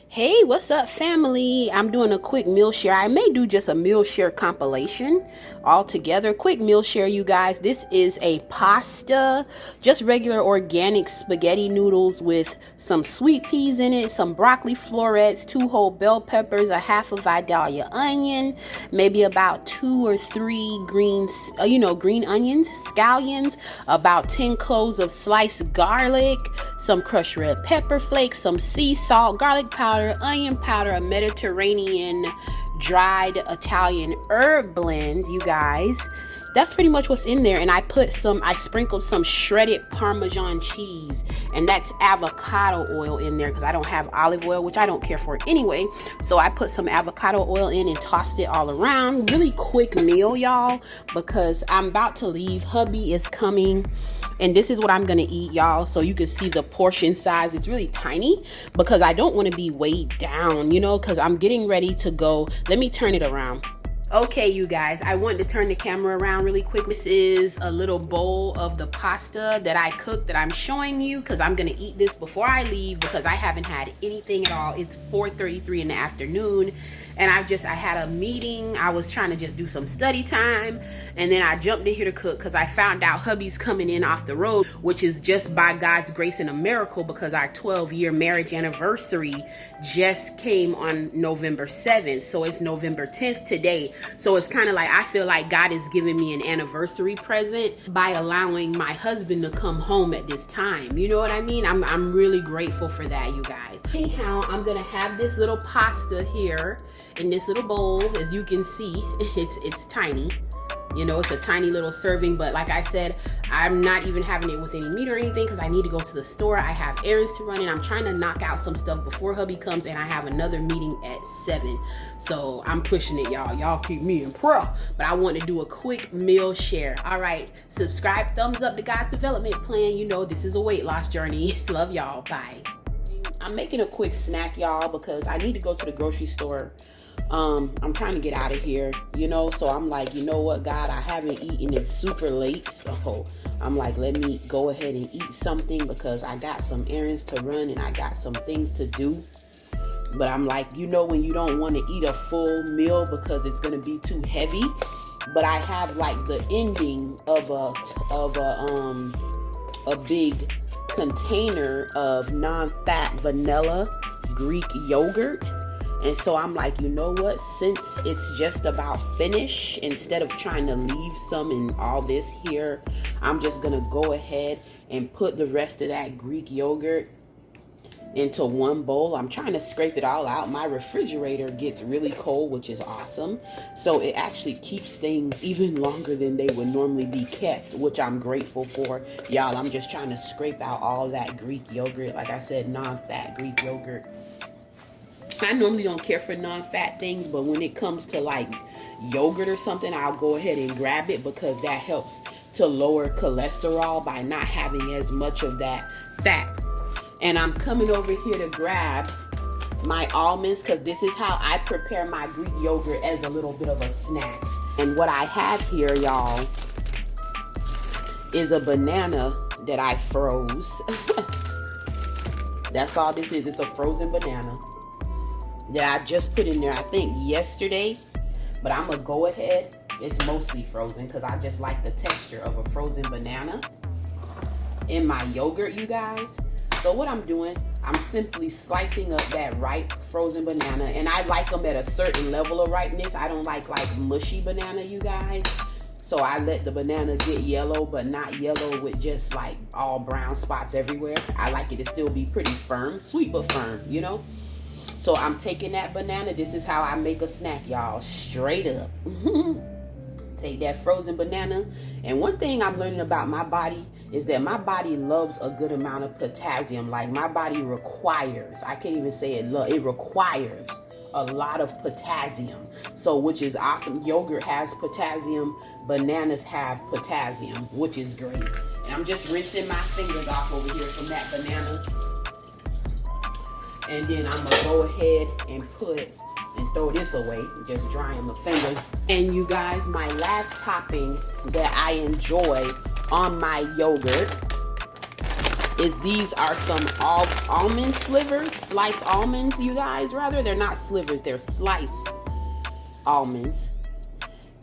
Hey, what's up, family? I'm doing a quick meal share. I may do just a meal share compilation all together. Quick meal share, you guys. This is a pasta, just regular organic spaghetti noodles with some sweet peas in it, some broccoli florets, 2 whole bell peppers, a half of Vidalia onion, maybe about 2 or 3 green onions, scallions, about 10 cloves of sliced garlic, some crushed red pepper flakes, some sea salt, garlic powder, onion powder, a Mediterranean dried Italian herb blend, you guys. That's pretty much what's in there. And I sprinkled some shredded Parmesan cheese, and that's avocado oil in there because I don't have olive oil, which I don't care for anyway. So I put some avocado oil in and tossed it all around. Really quick meal, y'all, because I'm about to leave. Hubby is coming, and this is what I'm gonna eat, y'all. So you can see the portion size. It's really tiny because I don't want to be weighed down, because I'm getting ready to go. Let me turn it around. Okay, you guys, I wanted to turn the camera around really quick. This is a little bowl of the pasta that I cooked that I'm showing you because I'm going to eat this before I leave because I haven't had anything at all. It's 4:33 in the afternoon, and I had a meeting. I was trying to just do some study time, and then I jumped in here to cook because I found out hubby's coming in off the road, which is just by God's grace and a miracle because our 12-year marriage anniversary just came on November 7th. So it's November 10th today. So it's kind of like I feel like God is giving me an anniversary present by allowing my husband to come home at this time. You know what I mean? I'm really grateful for that, you guys. Anyhow, I'm gonna have this little pasta here in this little bowl. As you can see, it's tiny. It's a tiny little serving, but like I said, I'm not even having it with any meat or anything because I need to go to the store. I have errands to run, and I'm trying to knock out some stuff before hubby comes, and I have another meeting at 7. So I'm pushing it, y'all. Y'all keep me in prayer. But I want to do a quick meal share. All right, subscribe, thumbs up to God's development plan. This is a weight loss journey. Love y'all. Bye. I'm making a quick snack, y'all, because I need to go to the grocery store. I'm trying to get out of here, so I'm like, you know what, God, I haven't eaten. It's super late, so I'm like, let me go ahead and eat something because I got some errands to run and I got some things to do. But I'm like, when you don't want to eat a full meal because it's going to be too heavy, but I have like the ending of a big container of non-fat vanilla Greek yogurt. And so I'm like, you know what? Since it's just about finish, instead of trying to leave some in all this here, I'm just going to go ahead and put the rest of that Greek yogurt into one bowl. I'm trying to scrape it all out. My refrigerator gets really cold, which is awesome. So it actually keeps things even longer than they would normally be kept, which I'm grateful for. Y'all, I'm just trying to scrape out all that Greek yogurt. Like I said, non-fat Greek yogurt. I normally don't care for non-fat things, but when it comes to like yogurt or something, I'll go ahead and grab it because that helps to lower cholesterol by not having as much of that fat. And I'm coming over here to grab my almonds because this is how I prepare my Greek yogurt as a little bit of a snack. And what I have here, y'all, is a banana that I froze. That's all this is. It's a frozen banana that I just put in there, I think yesterday, but I'm gonna go ahead. It's mostly frozen because I just like the texture of a frozen banana in my yogurt, you guys. So what I'm doing, I'm simply slicing up that ripe frozen banana, and I like them at a certain level of ripeness. I don't like mushy banana, you guys. So I let the banana get yellow, but not yellow with just like all brown spots everywhere. I like it to still be pretty firm, sweet but firm, So I'm taking that banana. This is how I make a snack, y'all. Straight up. Take that frozen banana. And one thing I'm learning about my body is that my body loves a good amount of potassium. Like my body requires, I can't even say it requires a lot of potassium. So, which is awesome. Yogurt has potassium. Bananas have potassium, which is great. And I'm just rinsing my fingers off over here from that banana. And then I'm gonna go ahead and throw this away, just drying the fingers. And you guys, my last topping that I enjoy on my yogurt is these are some almond slivers, sliced almonds, you guys, rather. They're not slivers, they're sliced almonds.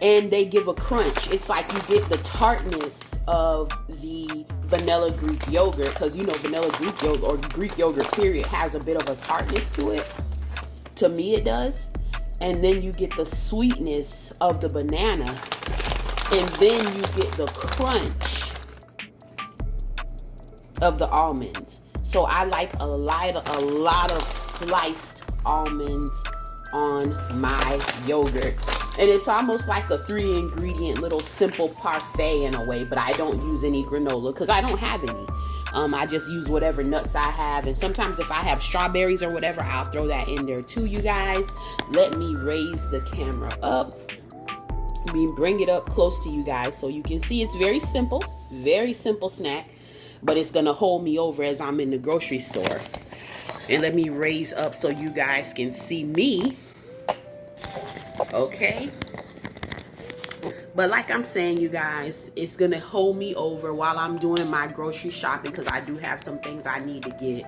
And they give a crunch. It's like you get the tartness of the vanilla Greek yogurt, because you know vanilla Greek yogurt, or Greek yogurt period, has a bit of a tartness to it. To me it does. And then you get the sweetness of the banana, and then you get the crunch of the almonds. So I like a lot of sliced almonds on my yogurt. And it's almost like a 3-ingredient little simple parfait in a way, but I don't use any granola because I don't have any. I just use whatever nuts I have, and sometimes if I have strawberries or whatever, I'll throw that in there too, you guys. Let me raise the camera up. Let me bring it up close to you guys so you can see. It's very simple snack, but it's gonna hold me over as I'm in the grocery store. And let me raise up so you guys can see me. Okay, but like I'm saying, you guys, it's gonna hold me over while I'm doing my grocery shopping, because I do have some things I need to get,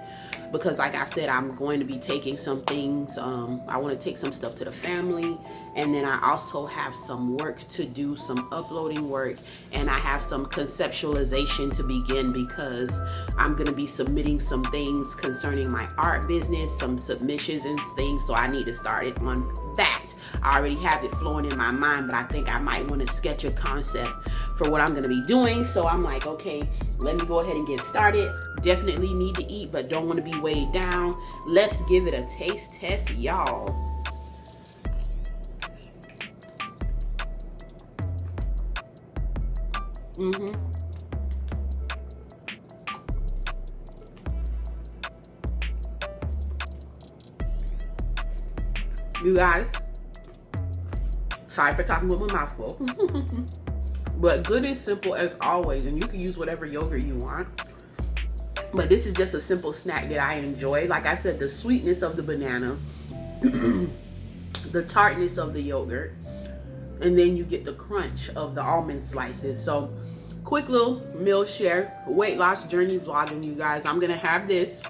because like I said, I'm going to be taking some things. I want to take some stuff to the family, and then I also have some work to do, some uploading work, and I have some conceptualization to begin, because I'm going to be submitting some things concerning my art business, some submissions and things, so I need to start it on that. I already have it flowing in my mind, but I think I might want to sketch a concept for what I'm going to be doing. So I'm like, okay, let me go ahead and get started. Definitely need to eat, but don't want to be weighed down. Let's give it a taste test, y'all. You guys, sorry for talking with my mouth full. But good and simple as always, and you can use whatever yogurt you want. But this is just a simple snack that I enjoy. Like I said, the sweetness of the banana, the tartness of the yogurt, and then you get the crunch of the almond slices. So quick little meal share, weight loss journey vlogging, you guys. I'm gonna have this,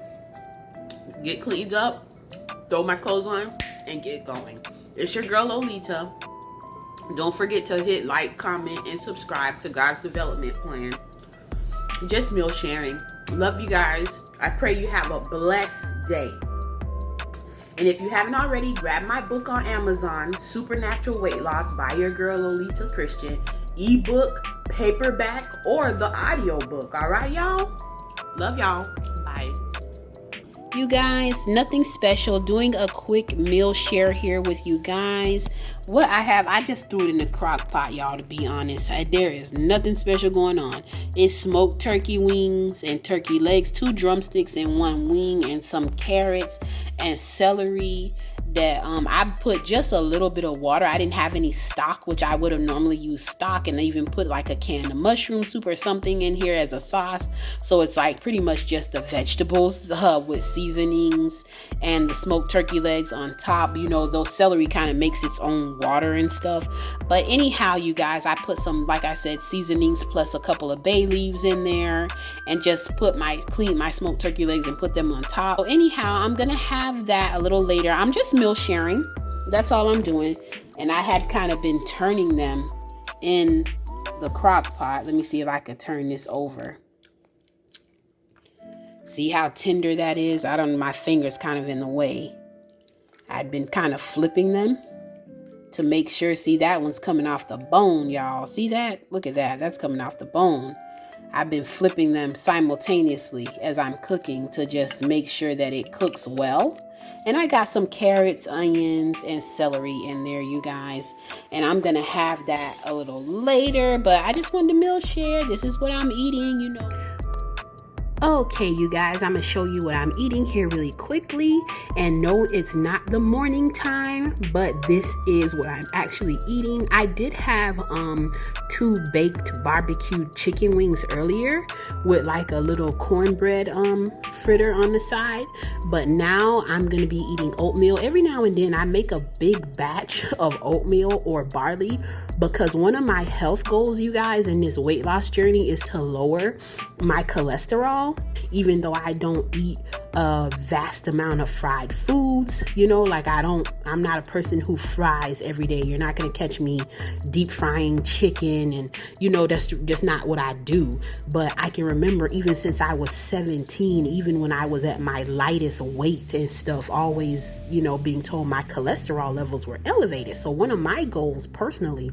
get cleaned up, throw my clothes on, and get going. It's your girl Lolita. Don't forget to hit like, comment, and subscribe to God's Development Plan. Just meal sharing. Love you guys. I pray you have a blessed day. And if you haven't already, grab my book on Amazon, Supernatural Weight Loss by your girl Lolita Christian. Ebook, paperback, or the audio book. All right, y'all? Love y'all. Bye. You guys, nothing special, doing a quick meal share here with you guys. What I have, I just threw it in the crock pot, y'all, to be honest. There is nothing special going on. It's smoked turkey wings and turkey legs, 2 drumsticks and 1 wing, and some carrots and celery that I put just a little bit of water. I didn't have any stock, which I would have normally used stock, and I even put like a can of mushroom soup or something in here as a sauce. So it's like pretty much just the vegetables with seasonings and the smoked turkey legs on top. You know, those celery kind of makes its own water and stuff. But anyhow, you guys, I put some, like I said, seasonings plus a couple of bay leaves in there, and just clean my smoked turkey legs and put them on top. So anyhow, I'm gonna have that a little later. I'm just meal sharing. That's all I'm doing. And I had kind of been turning them in the crock pot. Let me see if I can turn this over. See how tender that is? I don't know, my finger's kind of in the way. I'd been kind of flipping them to make sure. See, that one's coming off the bone, y'all. See that? Look at that. That's coming off the bone. I've been flipping them simultaneously as I'm cooking to just make sure that it cooks well. And I got some carrots, onions, and celery in there, you guys. And I'm going to have that a little later. But I just wanted to meal share. This is what I'm eating, you know. Okay, you guys, I'm going to show you what I'm eating here really quickly. And no, it's not the morning time, but this is what I'm actually eating. I did have 2 baked barbecued chicken wings earlier with like a little cornbread fritter on the side. But now I'm going to be eating oatmeal. Every now and then I make a big batch of oatmeal or barley, because one of my health goals, you guys, in this weight loss journey is to lower my cholesterol. cholesterol. Even though I don't eat a vast amount of fried foods, you know, like I'm not a person who fries every day. You're not going to catch me deep frying chicken, and you know, that's just not what I do. But I can remember even since I was 17, even when I was at my lightest weight and stuff, always, you know, being told my cholesterol levels were elevated. So one of my goals personally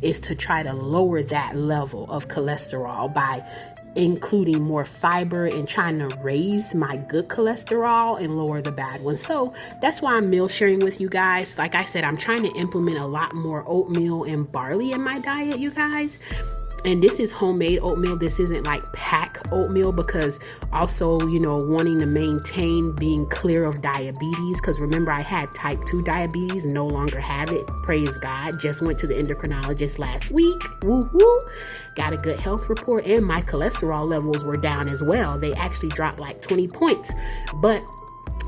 is to try to lower that level of cholesterol by including more fiber and trying to raise my good cholesterol and lower the bad ones. So that's why I'm meal sharing with you guys. Like I said, I'm trying to implement a lot more oatmeal and barley in my diet, you guys. And this is homemade oatmeal. This isn't like pack oatmeal, because also, you know, wanting to maintain being clear of diabetes. Because remember, I had type 2 diabetes, no longer have it. Praise God. Just went to the endocrinologist last week. Woo woo. Got a good health report, and my cholesterol levels were down as well. They actually dropped like 20 points, but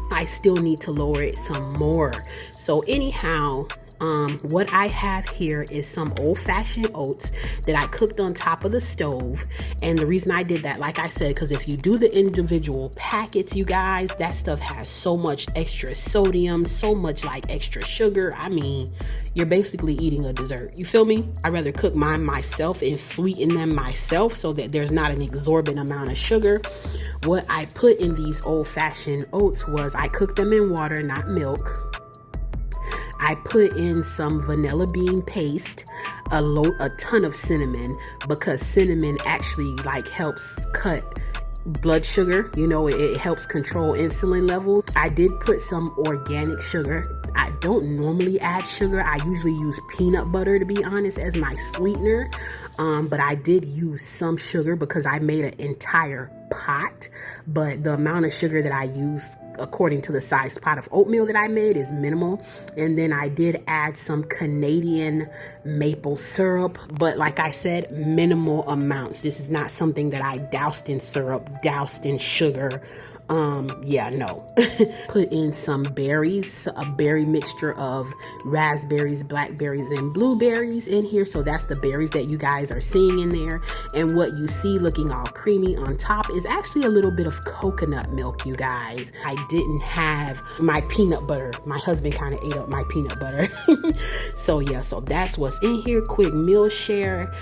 I still need to lower it some more. So anyhow, what I have here is some old-fashioned oats that I cooked on top of the stove. And the reason I did that, like I said, because if you do the individual packets, you guys, that stuff has so much extra sodium, so much like extra sugar. I mean, you're basically eating a dessert. You feel me? I'd rather cook mine myself and sweeten them myself so that there's not an exorbitant amount of sugar. What I put in these old-fashioned oats was I cooked them in water, not milk. I put in some vanilla bean paste, a ton of cinnamon, because cinnamon actually like helps cut blood sugar. You know, it helps control insulin level. I did put some organic sugar. I don't normally add sugar. I usually use peanut butter, to be honest, as my sweetener. But I did use some sugar because I made an entire pot. But the amount of sugar that I used, according to the size pot of oatmeal that I made, is minimal. And then I did add some Canadian maple syrup, but like I said, minimal amounts. This is not something that I doused in syrup, doused in sugar. Yeah, no. Put in some berries, a berry mixture of raspberries, blackberries, and blueberries in here. So that's the berries that you guys are seeing in there. And what you see looking all creamy on top is actually a little bit of coconut milk, you guys. I didn't have my peanut butter. My husband kind of ate up my peanut butter. So yeah, so that's what's in here. Quick meal share.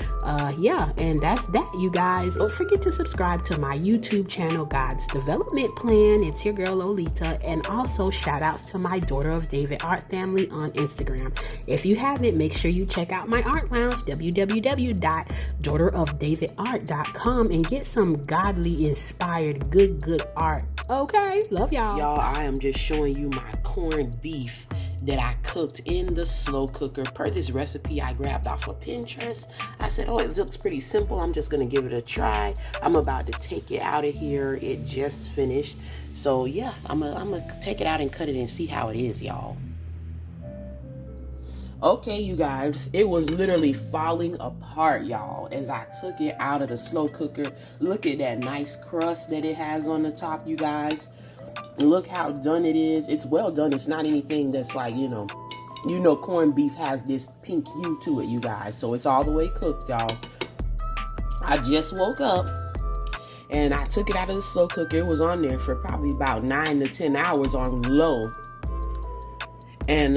Yeah, and that's that, you guys. Don't forget to subscribe to my YouTube channel, God's Development Plan. It's your girl Lolita. And also shout outs to my Daughter of David art family on Instagram. If you haven't, make sure you check out my art lounge, www.daughterofdavidart.com, and get some godly inspired good art. Okay, love y'all. Y'all, I am just showing you my corned beef that I cooked in the slow cooker per this recipe I grabbed off of Pinterest. I said, oh, it looks pretty simple. I'm just gonna give it a try. I'm about to take it out of here. It just finished. So yeah, I'm gonna take it out and cut it and see how it is, y'all. Okay, you guys, it was literally falling apart, y'all, as I took it out of the slow cooker. Look at that nice crust that it has on the top, you guys. Look how done it is. It's well done. It's not anything that's like, you know, corned beef has this pink hue to it, you guys. So it's all the way cooked, y'all. I just woke up and I took it out of the slow cooker. It was on there for probably about 9 to 10 hours on low. And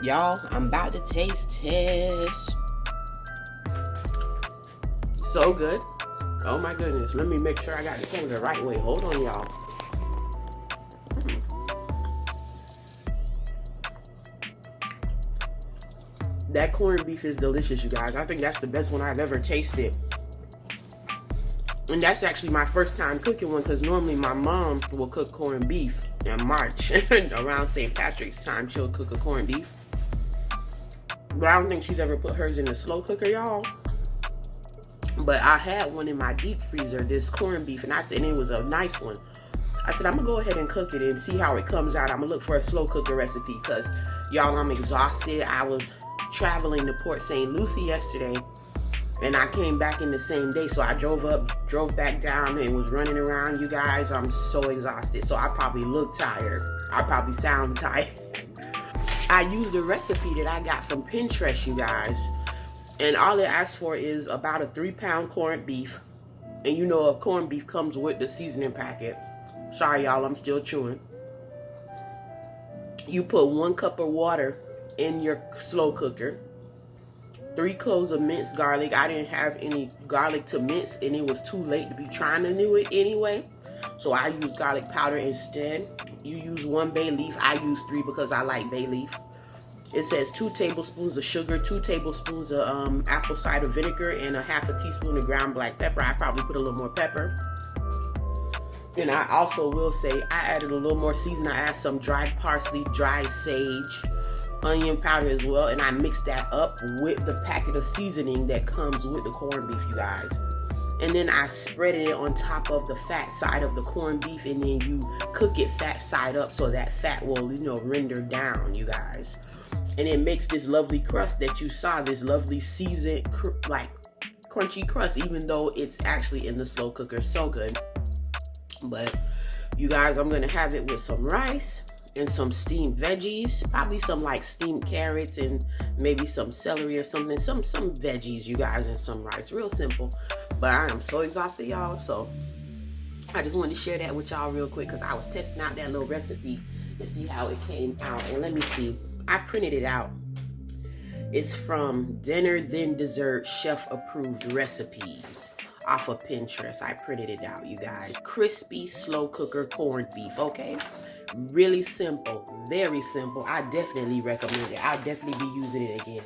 y'all, I'm about to taste test. So good. Oh my goodness. Let me make sure I got the camera the right way. Hold on, y'all. That corned beef is delicious, you guys. I think that's the best one I've ever tasted. And that's actually my first time cooking one, because normally my mom will cook corned beef in March. Around St. Patrick's time, she'll cook a corned beef. But I don't think she's ever put hers in the slow cooker, y'all. But I had one in my deep freezer, this corned beef, and it was a nice one. I said, I'm going to go ahead and cook it and see how it comes out. I'm going to look for a slow cooker recipe because, y'all, I'm exhausted. I was traveling to Port St. Lucie yesterday, and I came back in the same day. So I drove back down and was running around. You guys, I'm so exhausted. So I probably look tired. I probably sound tired. I used a recipe that I got from Pinterest, you guys. And all it asks for is about a 3-pound corned beef, And you know, a corned beef comes with the seasoning packet. Sorry, y'all, I'm still chewing. You put 1 cup of water in your slow cooker. 3 cloves of minced garlic. I didn't have any garlic to mince, and it was too late to be trying to do it anyway. So I used garlic powder instead. You use 1 bay leaf. I use 3 because I like bay leaf. It says 2 tablespoons of sugar, 2 tablespoons of apple cider vinegar, and a half a teaspoon of ground black pepper. I probably put a little more pepper. And I also will say I added a little more seasoning. I added some dried parsley, dry sage, onion powder as well, and I mixed that up with the packet of seasoning that comes with the corned beef, you guys. And then I spreaded it on top of the fat side of the corned beef, and then you cook it fat side up so that fat will, you know, render down, you guys. And it makes this lovely crust that you saw, this lovely seasoned, like crunchy crust, even though it's actually in the slow cooker. So good. But you guys, I'm gonna have it with some rice and some steamed veggies, probably some like steamed carrots and maybe some celery or something, some veggies, you guys, and some rice. Real simple. But I am so exhausted, y'all, so I just wanted to share that with y'all real quick because I was testing out that little recipe to see how it came out. And let me see, I printed it out. It's from Dinner Then Dessert Chef Approved Recipes off of Pinterest. I printed it out, you guys. Crispy slow cooker corned beef, okay? Really simple, very simple. I definitely recommend it. I'll definitely be using it again.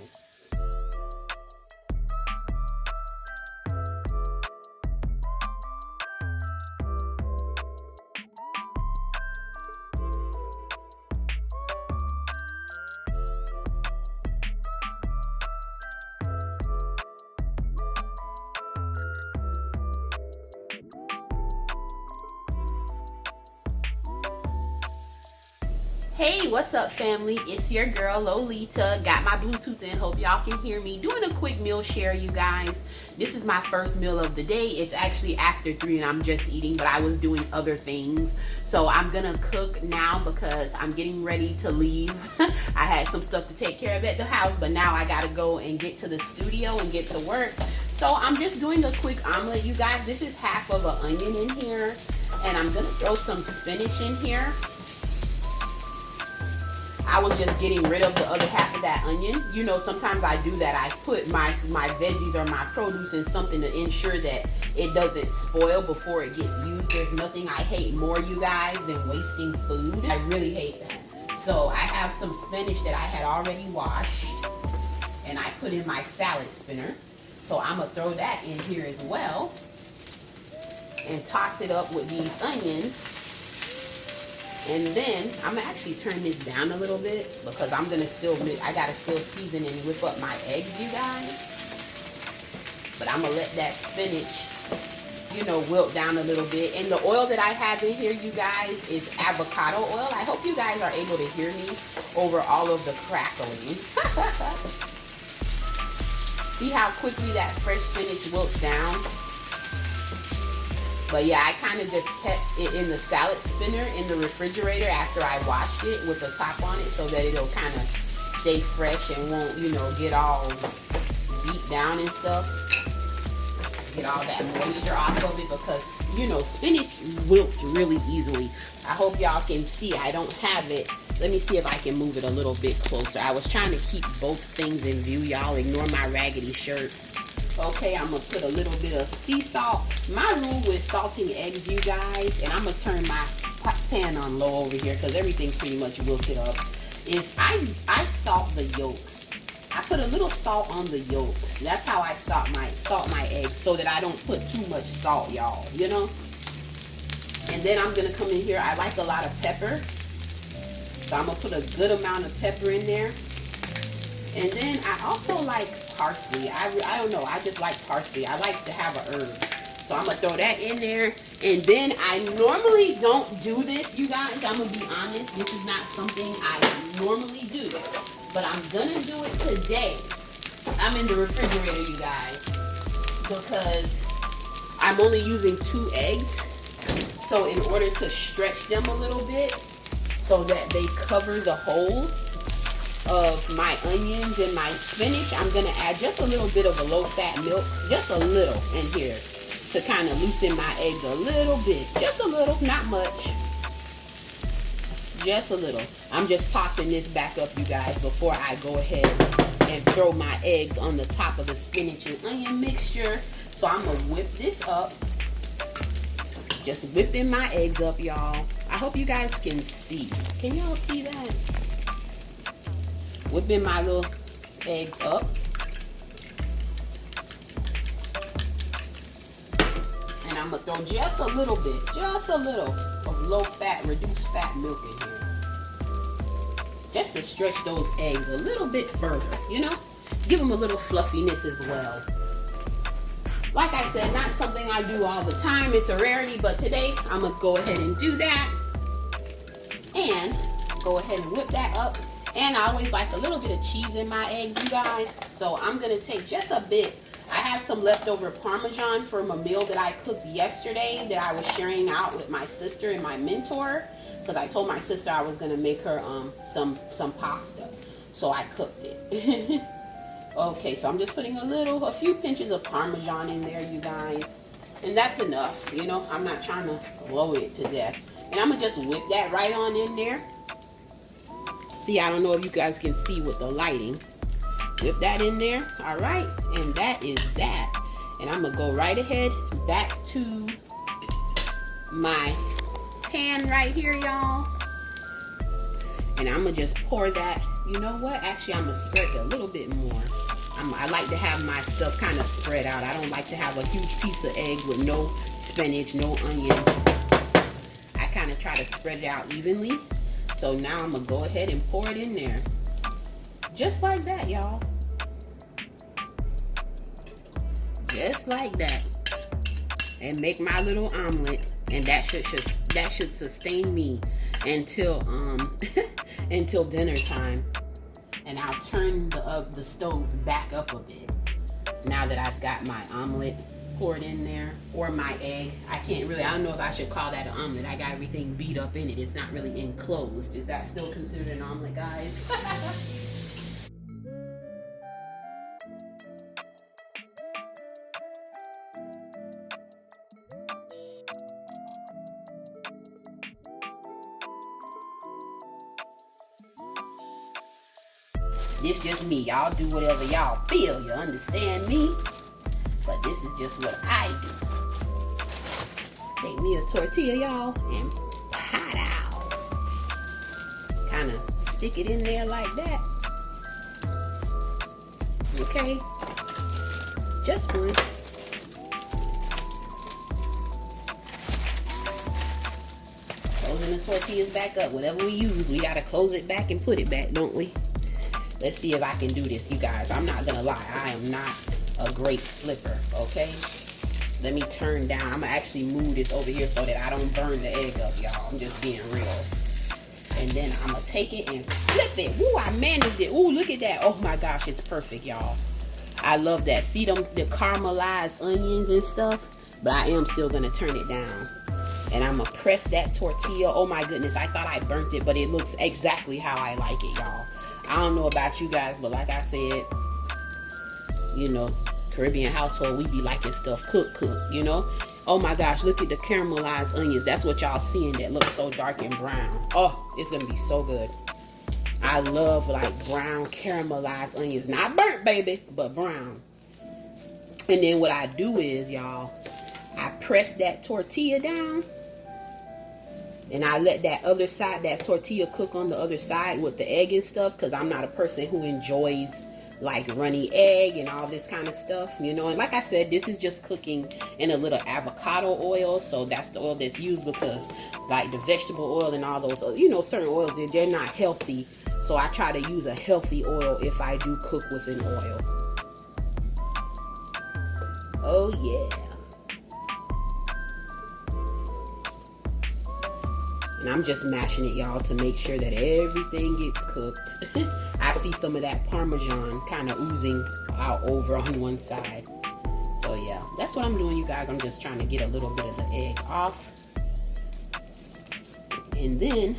Hey, what's up, family? It's your girl Lolita. Got my Bluetooth in. Hope y'all can hear me. Doing a quick meal share, you guys. This is my first meal of the day. It's actually after 3 and I'm just eating, but I was doing other things. So I'm gonna cook now because I'm getting ready to leave. I had some stuff to take care of at the house, but now I gotta go and get to the studio and get to work. So I'm just doing a quick omelet, you guys. This is half of an onion in here, and I'm gonna throw some spinach in here. I was just getting rid of the other half of that onion. You know, sometimes I do that. I put my veggies or my produce in something to ensure that it doesn't spoil before it gets used. There's nothing I hate more, you guys, than wasting food. I really hate that. So I have some spinach that I had already washed, and I put in my salad spinner. So I'm gonna throw that in here as well and toss it up with these onions. And then I'm gonna actually turn this down a little bit because I'm gonna I gotta still season and whip up my eggs, you guys. But I'm gonna let that spinach, you know, wilt down a little bit. And the oil that I have in here, you guys, is avocado oil. I hope you guys are able to hear me over all of the crackling. See how quickly that fresh spinach wilts down? But yeah, I kind of just kept it in the salad spinner in the refrigerator after I washed it with the top on it so that it'll kind of stay fresh and won't, you know, get all beat down and stuff. Get all that moisture off of it because, you know, spinach wilts really easily. I hope y'all can see. I don't have it. Let me see if I can move it a little bit closer. I was trying to keep both things in view. Y'all ignore my raggedy shirt. Okay, I'm gonna put a little bit of sea salt. My rule with salting eggs, you guys, and I'm gonna turn my pan on low over here because everything's pretty much wilted up, is I salt the yolks. I put a little salt on the yolks. That's how I salt my eggs so that I don't put too much salt, y'all, you know? And then I'm gonna come in here. I like a lot of pepper. So I'm gonna put a good amount of pepper in there. And then I also like parsley. I don't know, I just like parsley. I like to have an herb. So I'm gonna throw that in there. And then I normally don't do this, you guys. I'm gonna be honest, this is not something I normally do. But I'm gonna do it today. I'm in the refrigerator, you guys, because I'm only using 2 eggs. So in order to stretch them a little bit so that they cover the whole of my onions and my spinach, I'm gonna add just a little bit of a low-fat milk, just a little in here. to kind of loosen my eggs a little bit. Just a little, not much. Just a little. I'm just tossing this back up, you guys, before I go ahead and throw my eggs on the top of the spinach and onion mixture. So I'm gonna whip this up. Just whipping my eggs up, y'all. I hope you guys can see. Can y'all see that? Whipping my little eggs up. And I'm gonna throw just a little bit, just a little of low fat, reduced fat milk in here. Just to stretch those eggs a little bit further, you know? Give them a little fluffiness as well. Like I said, not something I do all the time. It's a rarity, but today I'm gonna go ahead and do that. And go ahead and whip that up. And I always like a little bit of cheese in my eggs, you guys. So I'm gonna take just a bit. I have some leftover Parmesan from a meal that I cooked yesterday that I was sharing out with my sister and my mentor. Because I told my sister I was gonna make her some pasta. So I cooked it. Okay, so I'm just putting a few pinches of Parmesan in there, you guys. And that's enough, you know. I'm not trying to blow it to death. And I'm gonna just whip that right on in there. See, I don't know if you guys can see with the lighting. Whip that in there, all right? And that is that. And I'm gonna go right ahead back to my pan right here, y'all. And I'm gonna just pour that. You know what? Actually, I'm gonna spread it a little bit more. I like to have my stuff kind of spread out. I don't like to have a huge piece of egg with no spinach, no onion. I kind of try to spread it out evenly. So now I'm gonna go ahead and pour it in there. Just like that, y'all. Just like that. And make my little omelet. And that should sustain me until until dinner time. And I'll turn the stove back up a bit now that I've got my omelet poured in there, or my egg. I don't know if I should call that an omelet. I got everything beat up in it. It's not really enclosed. Is that still considered an omelet, guys? This just me. Y'all do whatever y'all feel. You understand me? But this is just what I do. Take me a tortilla, y'all, and pot out. Kind of stick it in there like that. Okay. Just one. Closing the tortillas back up. Whatever we use, we gotta close it back and put it back, don't we? Let's see if I can do this, you guys. I'm not gonna lie, I am not a great flipper, okay? Let me turn down. I'm gonna actually move this over here so that I don't burn the egg up, y'all. I'm just being real. And then I'm gonna take it and flip it. Ooh, I managed it. Ooh, look at that. Oh my gosh, it's perfect, y'all. I love that. See the caramelized onions and stuff? But I am still gonna turn it down. And I'm gonna press that tortilla. Oh my goodness, I thought I burnt it, but it looks exactly how I like it, y'all. I don't know about you guys, but like I said, you know, Caribbean household, we be liking stuff cooked, you know? Oh my gosh, look at the caramelized onions. That's what y'all seeing that looks so dark and brown. Oh, it's gonna be so good. I love like brown caramelized onions. Not burnt, baby, but brown. And then what I do is, y'all, I press that tortilla down. And I let that other side, that tortilla cook on the other side with the egg and stuff. Because I'm not a person who enjoys like runny egg and all this kind of stuff, you know. And like I said, this is just cooking in a little avocado oil. So that's the oil that's used because like the vegetable oil and all those, you know, certain oils, they're not healthy. So I try to use a healthy oil if I do cook with an oil. Oh yeah. And I'm just mashing it, y'all, to make sure that everything gets cooked. I see some of that Parmesan kind of oozing out over on one side. So yeah, that's what I'm doing, you guys. I'm just trying to get a little bit of the egg off. And then,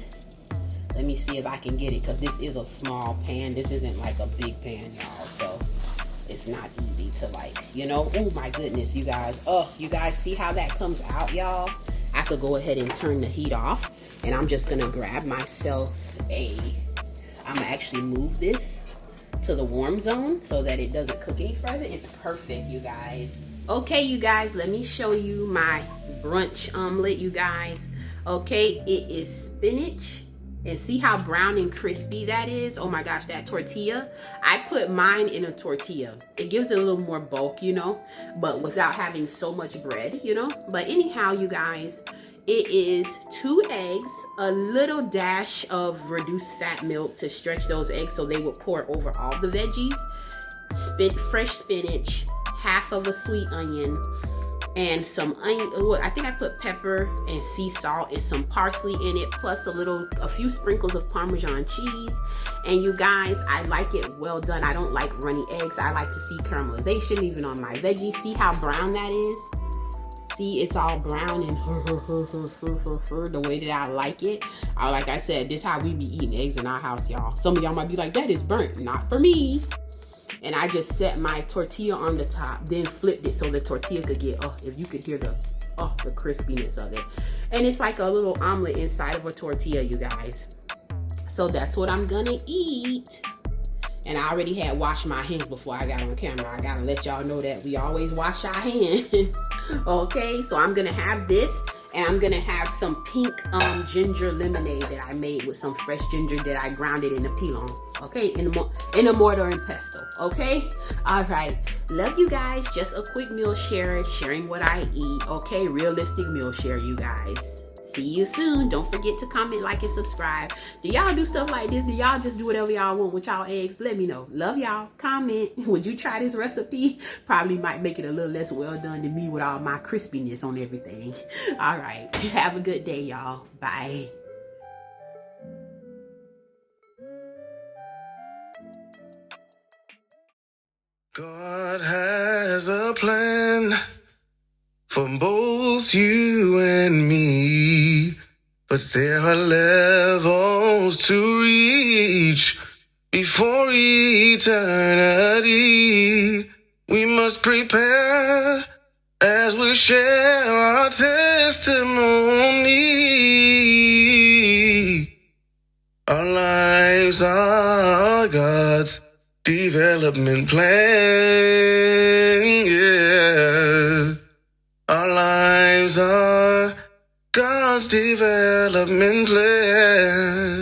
let me see if I can get it, because this is a small pan. This isn't like a big pan, y'all. So it's not easy to like, you know. Oh my goodness, you guys. Oh, you guys see how that comes out, y'all? I could go ahead and turn the heat off, and I'm just gonna grab myself I'm gonna actually move this to the warm zone so that it doesn't cook any further. It's perfect, you guys. Okay, you guys, let me show you my brunch omelet, you guys. Okay, it is spinach. And see how brown and crispy that is? Oh my gosh, that tortilla. I put mine in a tortilla. It gives it a little more bulk, you know, but without having so much bread, you know. But anyhow, you guys, it is 2 eggs, a little dash of reduced fat milk to stretch those eggs so they would pour over all the veggies, fresh spinach, half of a sweet onion, and some onion. I think I put pepper and sea salt and some parsley in it, plus a few sprinkles of Parmesan cheese. And you guys, I like it well done. I don't like runny eggs. I like to see caramelization even on my veggies. See how brown that is? See, it's all brown and the way that I like it. Like I said, this is how we be eating eggs in our house, y'all. Some of y'all might be like, that is burnt. Not for me. And I just set my tortilla on the top, then flipped it so the tortilla could get, if you could hear the crispiness of it. And it's like a little omelet inside of a tortilla, you guys. So that's what I'm gonna eat. And I already had washed my hands before I got on camera. I gotta let y'all know that we always wash our hands. Okay, so I'm gonna have this, and I'm gonna have some pink ginger lemonade that I made with some fresh ginger that I grounded in a pilon. Okay, in a mortar and pestle. Okay, all right. Love you guys. Just a quick meal share, sharing what I eat. Okay, realistic meal share, you guys. See you soon. Don't forget to comment, like, and subscribe. Do y'all do stuff like this? Do y'all just do whatever y'all want with y'all eggs? Let me know. Love y'all. Comment. Would you try this recipe? Probably might make it a little less well done than me with all my crispiness on everything. All right. Have a good day, y'all. Bye. God has a plan for both you and me, but there are levels to reach before eternity. We must prepare as we share our testimony. Our lives are God's development plan, yeah. Our lives are God's development plan.